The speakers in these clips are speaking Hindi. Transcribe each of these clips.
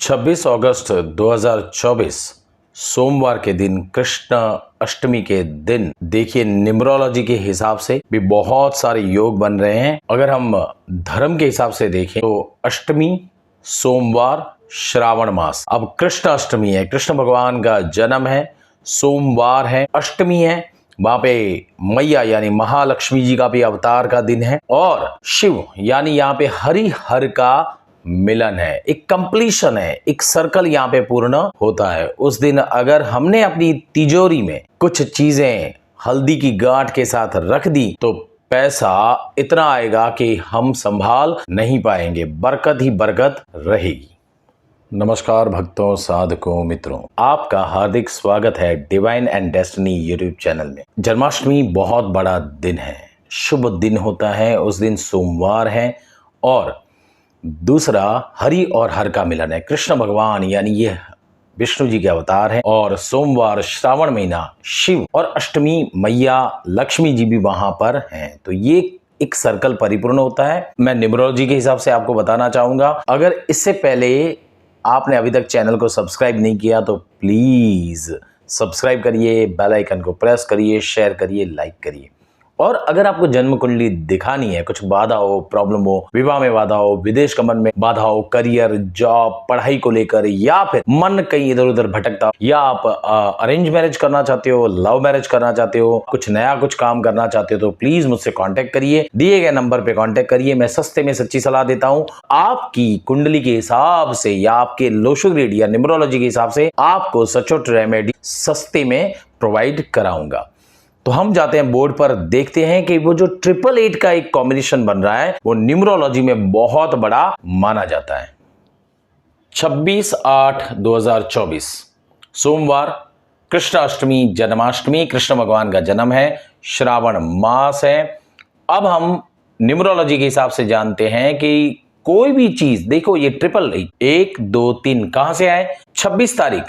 26 अगस्त 2024 सोमवार के दिन कृष्ण अष्टमी के दिन देखिए न्यूमरोलॉजी के हिसाब से भी बहुत सारे योग बन रहे हैं। अगर हम धर्म के हिसाब से देखें तो अष्टमी सोमवार श्रावण मास। अब कृष्ण अष्टमी है, कृष्ण भगवान का जन्म है, सोमवार है, अष्टमी है, वहां पे मैया यानी महालक्ष्मी जी का भी अवतार का दिन है और शिव यानी यहाँ पे हरि हर का मिलन है, एक कंप्लीशन है, एक सर्कल यहाँ पे पूर्ण होता है। उस दिन अगर हमने अपनी तिजोरी में कुछ चीजें हल्दी की गांठ के साथ रख दी तो पैसा इतना आएगा कि हम संभाल नहीं पाएंगे, बरकत ही बरकत रहेगी। नमस्कार भक्तों, साधकों, मित्रों, आपका हार्दिक स्वागत है divine and destiny YouTube channel में। जन्माष्टमी बहुत बड़ा दिन है, शुभ दिन होता है, उस दिन सोमवार है और दूसरा हरि और हर का मिलन है। कृष्ण भगवान यानी ये विष्णु जी के अवतार है और सोमवार श्रावण महीना शिव और अष्टमी मैया लक्ष्मी जी भी वहां पर हैं, तो ये एक सर्कल परिपूर्ण होता है। मैं न्यूमरोलॉजी के हिसाब से आपको बताना चाहूंगा। अगर इससे पहले आपने अभी तक चैनल को सब्सक्राइब नहीं किया तो प्लीज सब्सक्राइब करिए, बेल आइकन को प्रेस करिए, शेयर करिए, लाइक करिए। और अगर आपको जन्म कुंडली दिखानी है, कुछ बाधा हो, प्रॉब्लम हो, विवाह में बाधा हो, विदेश गमन में बाधा हो, करियर, जॉब, पढ़ाई को लेकर, या फिर मन कहीं इधर उधर भटकता हो, या आप अरेंज मैरिज करना चाहते हो, लव मैरिज करना चाहते हो, कुछ नया कुछ काम करना चाहते हो, तो प्लीज मुझसे कांटेक्ट करिए, दिए गए नंबर पे कांटेक्ट करिए। मैं सस्ते में सच्ची सलाह देता हूं। आपकी कुंडली के हिसाब से या आपके लोशो ग्रेड या न्यूमरोलॉजी के हिसाब से आपको सचोट रेमेडी सस्ते में प्रोवाइड कराऊंगा। तो हम जाते हैं बोर्ड पर, देखते हैं कि वो जो 888 का एक कॉम्बिनेशन बन रहा है वो न्यूमरोलॉजी में बहुत बड़ा माना जाता है। 26/8/2024 सोमवार, कृष्ण अष्टमी, जन्माष्टमी, कृष्ण भगवान का जन्म है, श्रावण मास है। अब हम न्यूमरोलॉजी के हिसाब से जानते हैं कि कोई भी चीज, देखो ये 888 1 2 3 कहां से आए, 26 तारीख,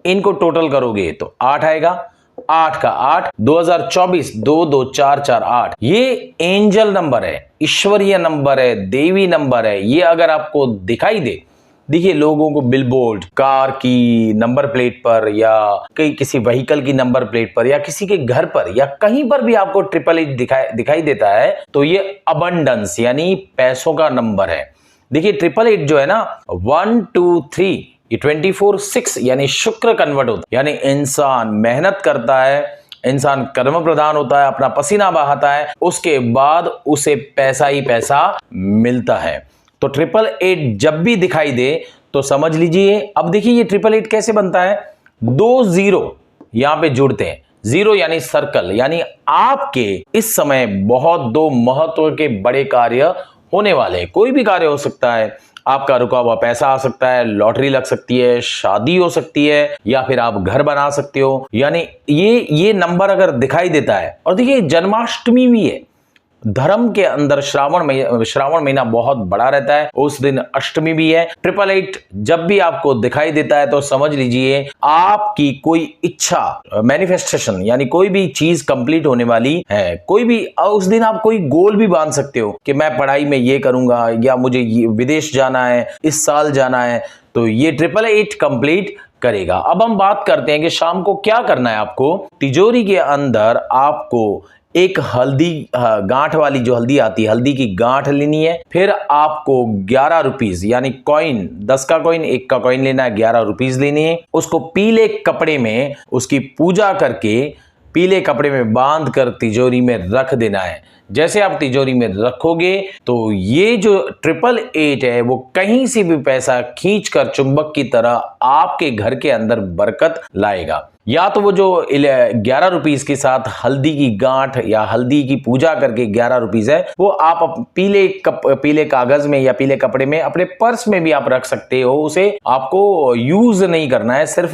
इनको टोटल करोगे तो 8 आएगा, 8 का 8 2024 22448। ये एंजल नंबर है, ईश्वरीय नंबर है, देवी नंबर है। ये अगर आपको दिखाई दे, देखिए लोगों को बिलबोर्ड, कार की नंबर प्लेट पर या किसी व्हीकल की नंबर प्लेट पर या किसी के घर पर या कहीं पर भी आपको 888 दिखाई देता है तो ये अबंडेंस यानी पैसों का नंबर है। देखिए 888 जो है ना, 1 2 3 ये 24/6 यानी शुक्र कन्वर्ट होता है, यानी इंसान मेहनत करता है, इंसान कर्म प्रधान होता है, अपना पसीना बहाता है, उसके बाद उसे पैसा ही पैसा मिलता है। तो 888 जब भी दिखाई दे तो समझ लीजिए। अब देखिए ये 888 कैसे बनता है, 2 0 यहां पे जुड़ते हैं, 0 यानी सर्कल, यानी आपके इस समय बहुत 2 महत्व के बड़े कार्य होने वाले हैं। कोई भी कार्य हो सकता है, आपका रुका हुआ पैसा आ सकता है, लॉटरी लग सकती है, शादी हो सकती है, या फिर आप घर बना सकते हो। यानी ये नंबर अगर दिखाई देता है, और देखिए जन्माष्टमी भी है, धर्म के अंदर श्रावण महीना बहुत बड़ा रहता है, उस दिन अष्टमी भी है। 888 जब भी आपको दिखाई देता है तो समझ लीजिए आपकी कोई इच्छा मैनिफेस्टेशन यानी कोई भी चीज कंप्लीट होने वाली है। कोई भी उस दिन आप कोई गोल भी बांध सकते हो कि मैं पढ़ाई में ये करूंगा या मुझे ये विदेश जाना है, इस साल जाना है, तो ये 888 कंप्लीट करेगा। अब हम बात करते हैं कि शाम को क्या करना है। आपको तिजोरी के अंदर आपको एक हल्दी गांठ वाली जो हल्दी आती है, हल्दी की गांठ लेनी है। फिर आपको 11 रुपीज यानी कॉइन, 10 का कॉइन, 1 का कॉइन लेना है, 11 रुपीज लेनी है। उसको पीले कपड़े में उसकी पूजा करके पीले कपड़े में बांध कर तिजोरी में रख देना है। जैसे आप तिजोरी में रखोगे तो ये जो 888 है वो कहीं से भी पैसा खींचकर चुंबक की तरह आपके घर के अंदर बरकत लाएगा। या तो वो जो 11 रुपीज के साथ हल्दी की गांठ या हल्दी की पूजा करके 11 रुपीज है, वो आप पीले कागज में या पीले कपड़े में अपने पर्स में भी आप रख सकते हो। उसे आपको यूज नहीं करना है, सिर्फ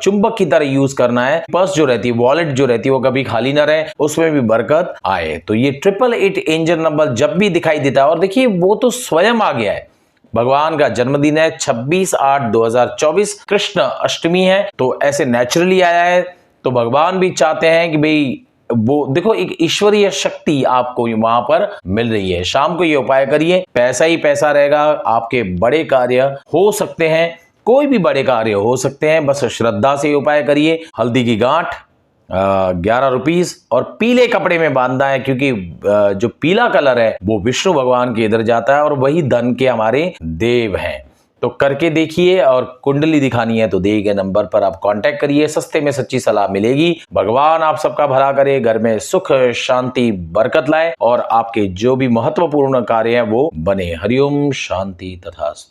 चुंबक की तरह यूज करना है। पर्स जो रहती है, वॉलेट जो रहती है, वो कभी खाली ना रहे, उसमें भी बरकत आए। तो ये 888 एंजल नंबर जब भी दिखाई देता है, और देखिए वो तो स्वयं आ गया है, भगवान का जन्मदिन है, 26/8/2024 कृष्ण अष्टमी है, तो ऐसे नेचुरली आया है। तो भगवान भी चाहते हैं कि भाई वो देखो एक ईश्वरीय शक्ति आपको वहां पर मिल रही है। शाम को ये उपाय करिए, पैसा ही पैसा रहेगा, आपके बड़े कार्य हो सकते हैं, कोई भी बड़े कार्य हो सकते हैं, बस श्रद्धा से उपाय करिए। हल्दी की गांठ 11 रुपीस और पीले कपड़े में बांधना है, क्योंकि जो पीला कलर है वो विष्णु भगवान के इधर जाता है और वही धन के हमारे देव हैं। तो करके देखिए, और कुंडली दिखानी है तो दिए गए नंबर पर आप कांटेक्ट करिए, सस्ते में सच्ची सलाह मिलेगी। भगवान आप सबका भला करे, घर में सुख शांति बरकत लाए और आपके जो भी महत्वपूर्ण कार्य हैं वो बने। हरिओम शांति तथास्तु।